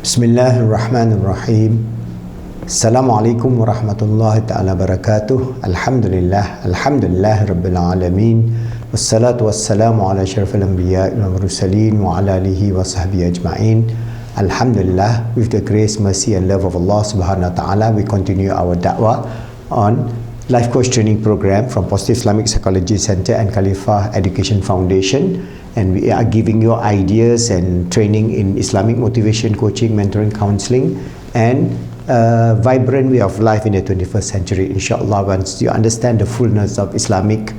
Bismillahirrahmanirrahim. Assalamualaikum warahmatullahi ta'ala barakatuh. Alhamdulillah Rabbil Alamin. Wassalatu wassalamu ala syarafil anbiya wal mursalin wa ala alihi wa sahbihi ajma'in. Alhamdulillah, with the grace, mercy and love of Allah subhanahu wa ta'ala, we continue our da'wah on life coach training program from Positive Islamic Psychology Center and Khalifa Education Foundation. And we are giving you ideas and training in Islamic motivation, coaching, mentoring, counseling, and vibrant way of life in the 21st century. Inshallah, once you understand the fullness of Islamic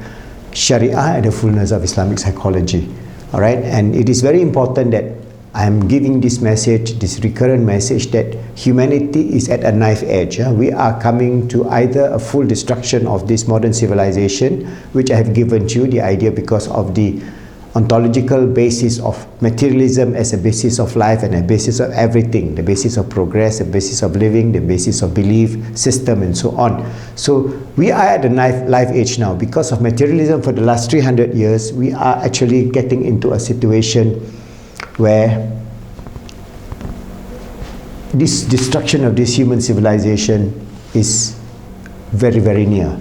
Sharia and the fullness of Islamic psychology. All right, and it is very important that I am giving this message, this recurrent message, that humanity is at a knife edge. We are coming to either a full destruction of this modern civilization, which I have given you the idea because of the ontological basis of materialism as a basis of life and a basis of everything, the basis of progress, the basis of living, the basis of belief system, and so on. So we are at the life age now. Because of materialism for the last 300 years, we are actually getting into a situation where this destruction of this human civilization is very, very near.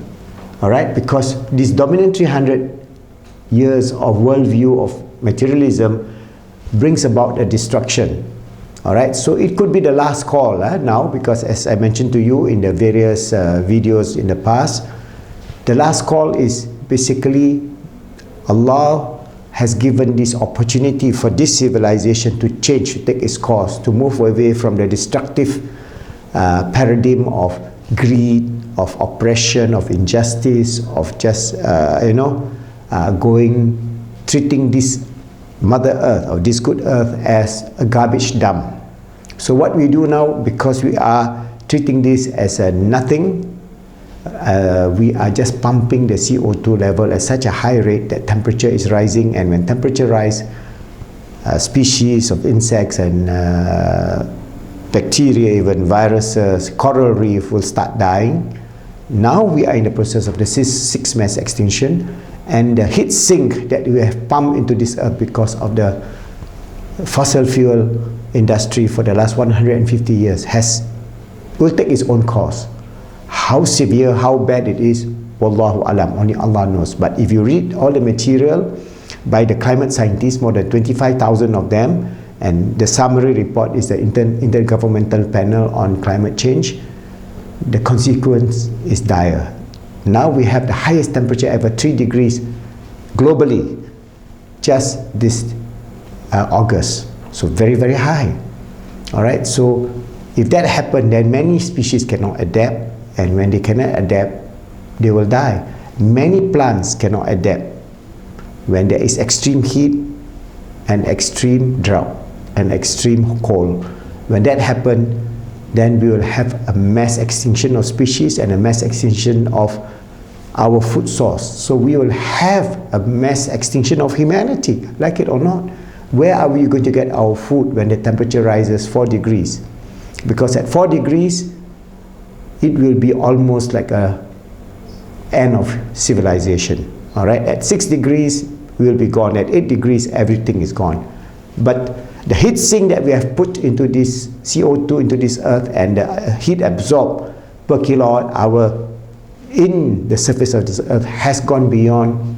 All right, because this dominant 300 years of worldview of materialism brings about a destruction. All right, so it could be the last call now, because as I mentioned to you in the various videos in the past, the last call is basically Allah has given this opportunity for this civilization to change, to take its course, to move away from the destructive paradigm of greed, of oppression, of injustice, of just treating this Mother Earth or this good earth as a garbage dump. So what we do now, because we are treating this as a nothing, we are just pumping the CO2 level at such a high rate that temperature is rising, and when temperature rise, species of insects and bacteria, even viruses, coral reef will start dying. Now we are in the process of the sixth mass extinction, and the heat sink that we have pumped into this earth because of the fossil fuel industry for the last 150 years will take its own course. How severe, how bad it is, Wallahu alam, only Allah knows. But if you read all the material by the climate scientists, more than 25,000 of them, and the summary report is the Intergovernmental Panel on Climate Change, the consequence is dire. Now we have the highest temperature ever, 3 degrees globally, just this August. So very, very high. All right, so if that happened, then many species cannot adapt, and when they cannot adapt, they will die. Many plants cannot adapt when there is extreme heat and extreme drought and extreme cold. When that happens, then we will have a mass extinction of species and a mass extinction of our food source. So we will have a mass extinction of humanity, like it or not. Where are we going to get our food when the temperature rises 4 degrees? Because at 4 degrees, it will be almost like a end of civilization. All right, at 6 degrees, we will be gone. At 8 degrees, everything is gone. But the heat sink that we have put into this CO2 into this earth, and the heat absorbed per kilowatt hour in the surface of this earth has gone beyond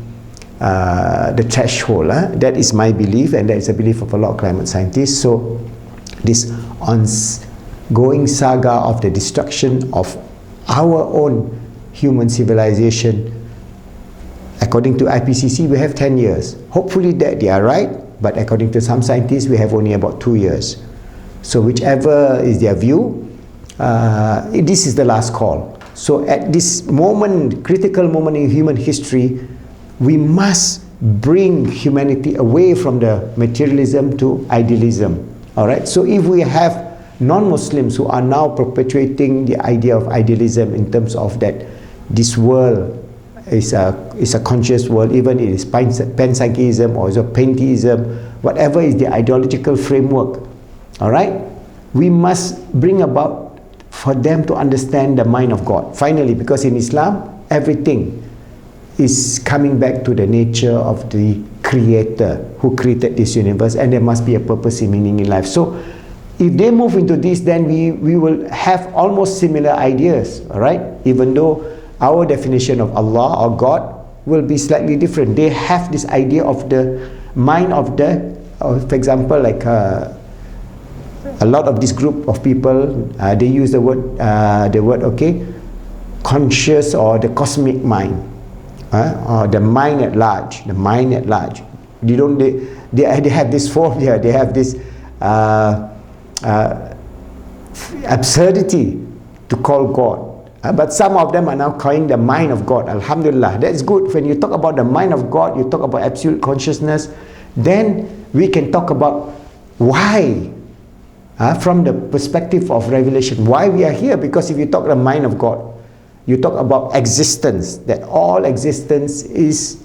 the threshold. That is my belief, and that is the belief of a lot of climate scientists. So this ongoing saga of the destruction of our own human civilization, according to IPCC, we have 10 years. Hopefully that they are right, but according to some scientists, we have only about 2 years. So whichever is their view, this is the last call. So at this moment, critical moment in human history, we must bring humanity away from the materialism to idealism. All right. So if we have non-Muslims who are now perpetuating the idea of idealism in terms of that this world is a conscious world, even it is panpsychism or is a pantheism, whatever is the ideological framework, all right, we must bring about for them to understand the mind of God finally, because in Islam everything is coming back to the nature of the creator who created this universe, and there must be a purpose and meaning in life. So if they move into this, then we will have almost similar ideas, all right? Even though our definition of Allah or God will be slightly different. They have this idea of the mind of the, for example, like a lot of this group of people, they use the word, okay, conscious or the cosmic mind, or the mind at large, the mind at large. They have this form here, they have this absurdity to call God. But some of them are now calling the mind of God. Alhamdulillah, that's good. When you talk about the mind of God, you talk about absolute consciousness, then we can talk about why, from the perspective of revelation, why we are here. Because if you talk the mind of God, you talk about existence, that all existence is,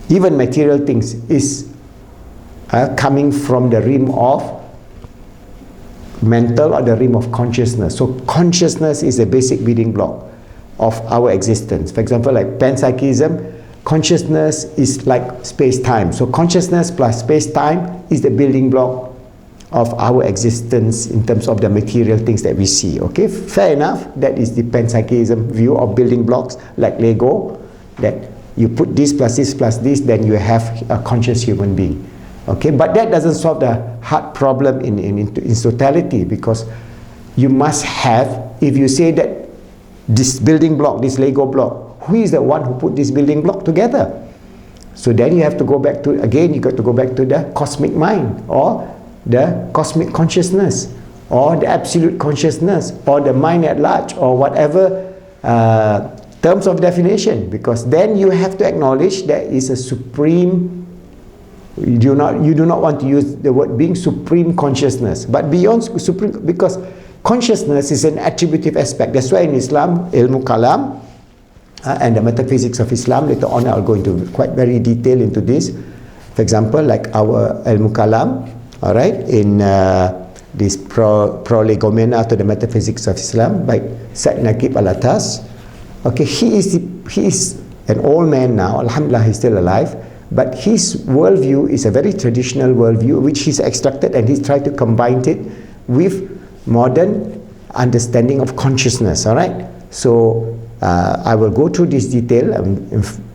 even material things, is coming from the realm of mental or the realm of consciousness. So consciousness is a basic building block of our existence. For example, like panpsychism, consciousness is like space-time. So consciousness plus space-time is the building block of our existence in terms of the material things that we see. Okay, fair enough. That is the panpsychism view of building blocks, like Lego, that you put this plus this plus this, then you have a conscious human being. Okay, but that doesn't solve the hard problem in totality, because you must have, if you say that this building block, this Lego block, who is the one who put this building block together? So then you have to go back to, again, you got to go back to the cosmic mind, or the cosmic consciousness, or the absolute consciousness, or the mind at large, or whatever terms of definition, because then you have to acknowledge there is a supreme. You do not want to use the word being supreme consciousness, but beyond supreme, because consciousness is an attributive aspect. That's why in Islam, ilmu kalam and the metaphysics of Islam, later on I'll go into quite very detail into this. For example, like our ilmu kalam, all right, in this prolegomena to the metaphysics of Islam by Said Naqib Al-Atas. Okay, he is an old man now, alhamdulillah, he's still alive. But his worldview is a very traditional worldview, which he's extracted and he's tried to combine it with modern understanding of consciousness. All right. So I will go through this detail,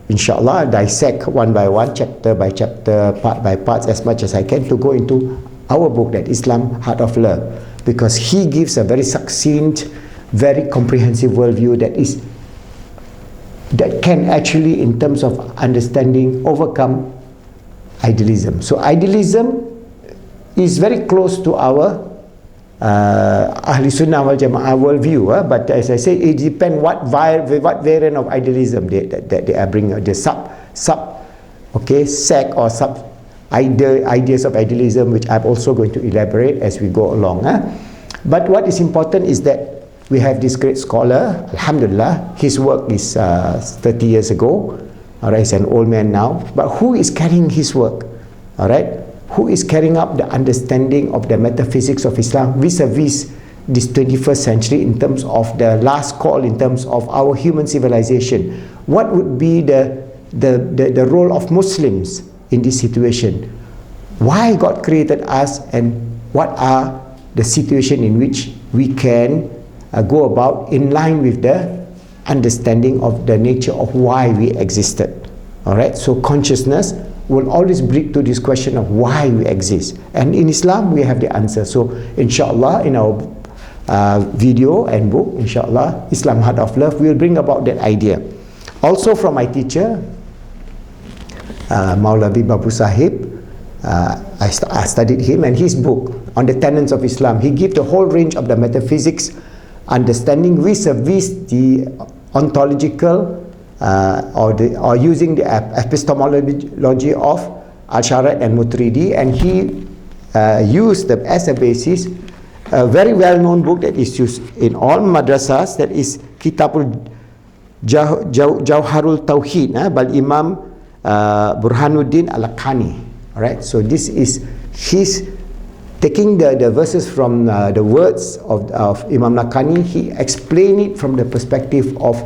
inshallah, dissect one by one, chapter by chapter, part by part, as much as I can, to go into our book, that Islam, Heart of Love, because he gives a very succinct, very comprehensive worldview that can actually, in terms of understanding, overcome idealism. So idealism is very close to our Ahli Sunnah wal Jama'ah worldview, but as I say, it depends what variant of idealism that they are bringing, the sect or sub ideas of idealism, which I'm also going to elaborate as we go along. But what is important is that we have this great scholar, alhamdulillah, his work is 30 years ago, all right, he's an old man now, but who is carrying his work, all right, who is carrying up the understanding of the metaphysics of Islam vis-a-vis this 21st century in terms of the last call, in terms of our human civilization? What would be the role of Muslims in this situation? Why God created us, and what are the situation in which we can go about in line with the understanding of the nature of why we existed. All right, so consciousness will always bring to this question of why we exist, and in Islam we have the answer. So inshallah, in our video and book, inshallah, Islam, Heart of Love, will bring about that idea. Also from my teacher, Maulavi Babu Sahib, I studied him, and his book on the tenets of Islam, he gives the whole range of the metaphysics understanding vis-a-vis the ontological or using the epistemology of Al-Sharat and Mutridi, and he used them as a basis. A very well-known book that is used in all madrasas, that is Kitabul Jawharul Tawheed by Imam Burhanuddin Al-Lakhani. All right, so this is his taking the verses from the words of Imam Lakhani. He explained it from the perspective of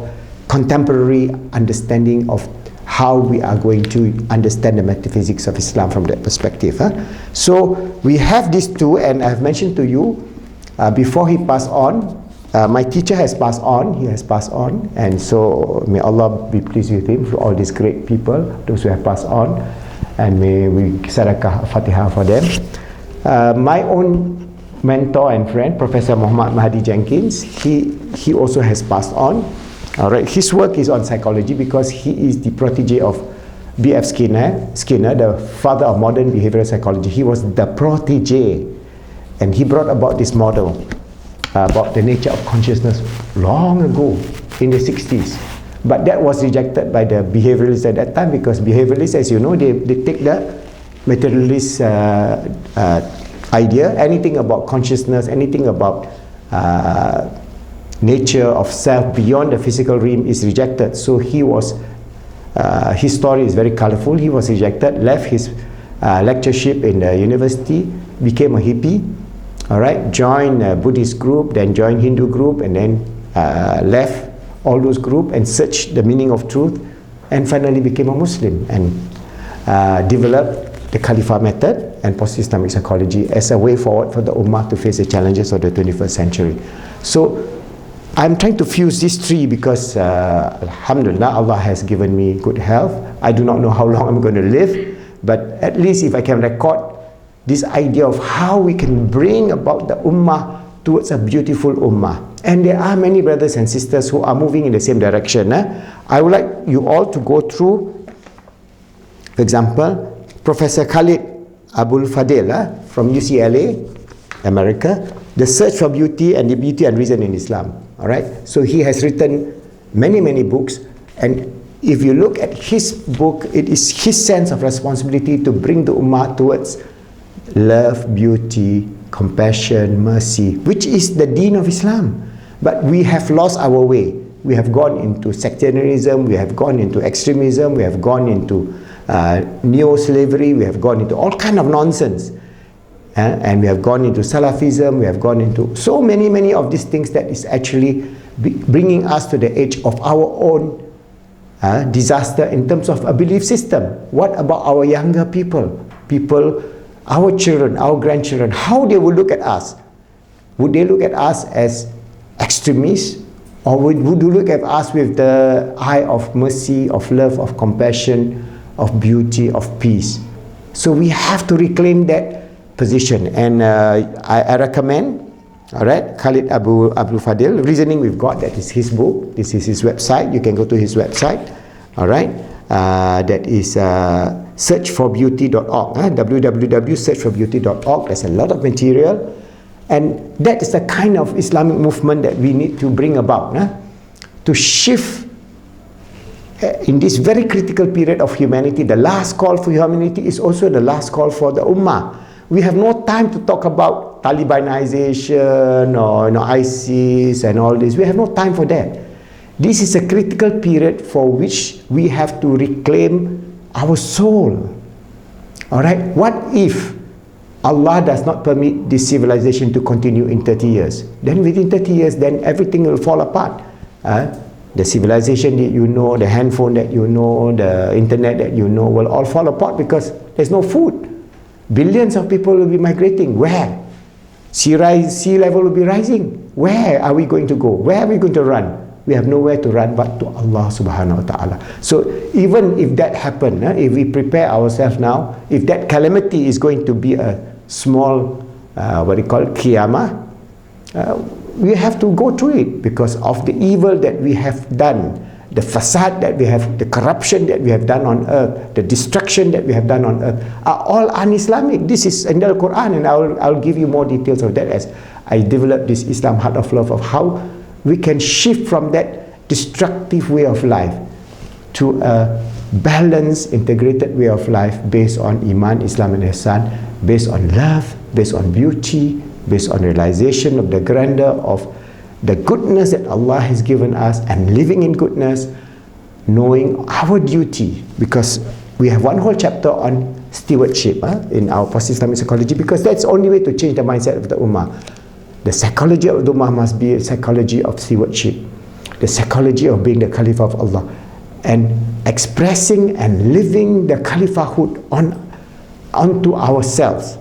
contemporary understanding of how we are going to understand the metaphysics of Islam from that perspective. So we have these two, and I've mentioned to you before he passed on, my teacher has passed on, he has passed on, and so may Allah be pleased with him for all these great people, those who have passed on, and may we sadaqah Fatihah for them. My own mentor and friend, Professor Muhammad Mahdi Jenkins, he also has passed on. All right, his work is on psychology because he is the protege of B.F. Skinner, the father of modern behavioral psychology. He was the protege, and he brought about this model about the nature of consciousness long ago in the 60s. But that was rejected by the behavioralists at that time, because behavioralists, as you know, they take the materialist idea. Anything about consciousness, anything about nature of self beyond the physical realm is rejected. So he was, his story is very colorful. He was rejected, left his lectureship in the university, became a hippie, all right, joined a Buddhist group, then joined Hindu group, and then left all those groups and searched the meaning of truth, and finally became a Muslim and developed the Khalifa method and post-Islamic psychology as a way forward for the Ummah to face the challenges of the 21st century. So I'm trying to fuse these three because Alhamdulillah, Allah has given me good health. I do not know how long I'm going to live, but at least if I can record this idea of how we can bring about the Ummah towards a beautiful Ummah. And there are many brothers and sisters who are moving in the same direction. I would like you all to go through, for example, Professor Khalid Abul Fadil from UCLA, America, The Search for Beauty and the Beauty and Reason in Islam. All right, so he has written many books, and if you look at his book, it is his sense of responsibility to bring the Ummah towards love, beauty, compassion, mercy, which is the deen of Islam. But we have lost our way. We have gone into sectarianism, we have gone into extremism, we have gone into neo-slavery, we have gone into all kind of nonsense. And we have gone into Salafism, we have gone into so many of these things that is actually bringing us to the edge of our own disaster in terms of a belief system. What about our younger people? Our children, our grandchildren, how they will look at us? Would they look at us as extremists, or would you look at us with the eye of mercy, of love, of compassion, of beauty, of peace? So we have to reclaim that position, and I recommend, all right, Khalid Abul Fadil, Reasoning with God. That is his book. This is his website. You can go to his website, all right. That is searchforbeauty.org, www.searchforbeauty.org. There's a lot of material, and that is the kind of Islamic movement that we need to bring about, to shift in this very critical period of humanity. The last call for humanity is also the last call for the Ummah. We have no time to talk about Talibanization or ISIS and all this. We have no time for that. This is a critical period for which we have to reclaim our soul. All right? What if Allah does not permit this civilization to continue in 30 years? Then within 30 years, then everything will fall apart. The civilization that you know, the handphone that you know, the internet that you know will all fall apart because there's no food. Billions of people will be migrating. Where? Sea level will be rising. Where are we going to go? Where are we going to run? We have nowhere to run but to Allah subhanahu wa ta'ala. So even if that happens, if we prepare ourselves now, if that calamity is going to be a small, qiyamah, we have to go through it because of the evil that we have done, the fasad that we have, the corruption that we have done on earth, the destruction that we have done on earth are all un-Islamic. This is in the Quran, and I'll give you more details of that as I develop this Islam Heart of Love of how we can shift from that destructive way of life to a balanced, integrated way of life based on Iman, Islam and Ihsan, based on love, based on beauty, based on realization of the grandeur of the goodness that Allah has given us and living in goodness, knowing our duty, because we have one whole chapter on stewardship in our post-Islamic psychology, because that's the only way to change the mindset of the Ummah. The psychology of the Ummah must be a psychology of stewardship, the psychology of being the Caliph of Allah. and expressing and living the Khalifahood onto ourselves.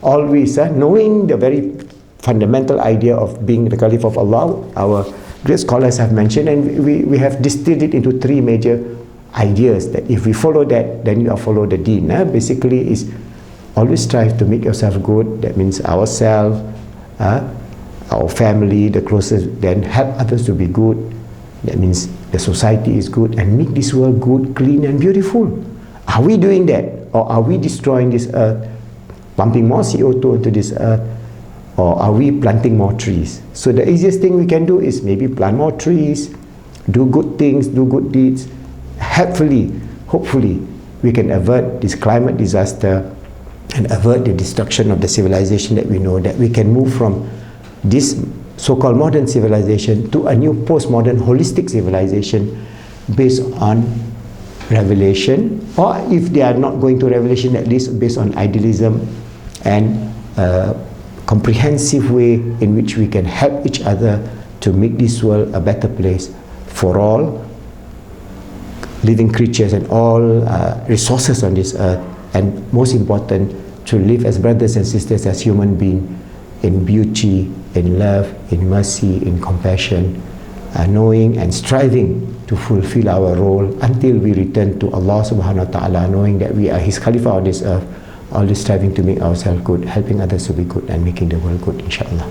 Always knowing the very fundamental idea of being the Caliph of Allah, our great scholars have mentioned, and we have distilled it into three major ideas, that if we follow that, then you follow the deen. Basically is always strive to make yourself good. That means ourselves, our family, the closest, then help others to be good. That means the society is good, and make this world good, clean and beautiful. Are we doing that, or are we destroying this earth, pumping more CO2 into this earth, or are we planting more trees? So the easiest thing we can do is maybe plant more trees, do good things, do good deeds. Hopefully we can avert this climate disaster and avert the destruction of the civilization that we know, that we can move from this so-called modern civilization to a new postmodern holistic civilization based on revelation, or if they are not going to revelation, at least based on idealism and comprehensive way in which we can help each other to make this world a better place for all living creatures and all resources on this earth, and most important, to live as brothers and sisters, as human beings, in beauty, in love, in mercy, in compassion, knowing and striving to fulfill our role until we return to Allah subhanahu wa ta'ala, knowing that we are His Khalifa on this earth, always striving to make ourselves good, helping others to be good, and making the world good, inshallah.